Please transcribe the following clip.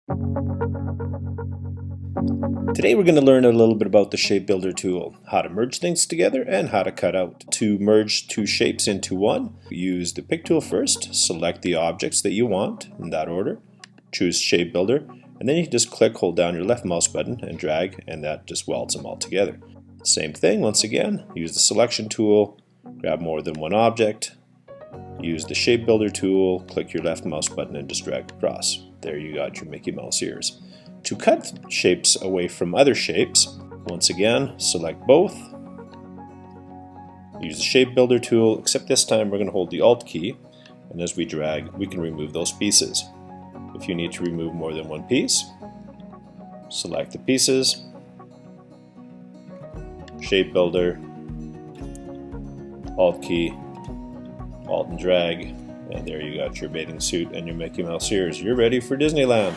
Today we're going to learn a little bit about the Shape Builder tool, how to merge things together and how to cut out. To merge two shapes into one, use the pick tool first, select the objects that you want in that order, choose Shape Builder, and then you can just hold down your left mouse button and drag, and that just welds them all together. Same thing, once again, use the selection tool, grab more than one object, use the Shape Builder tool, click your left mouse button and just drag across. There you got your Mickey Mouse ears. To cut shapes away from other shapes, once again, select both, use the Shape Builder tool, except this time we're going to hold the Alt key, and as we drag, we can remove those pieces. If you need to remove more than one piece, select the pieces, Shape Builder, Alt key, Alt and drag, and there you got your bathing suit and your Mickey Mouse ears. You're ready for Disneyland.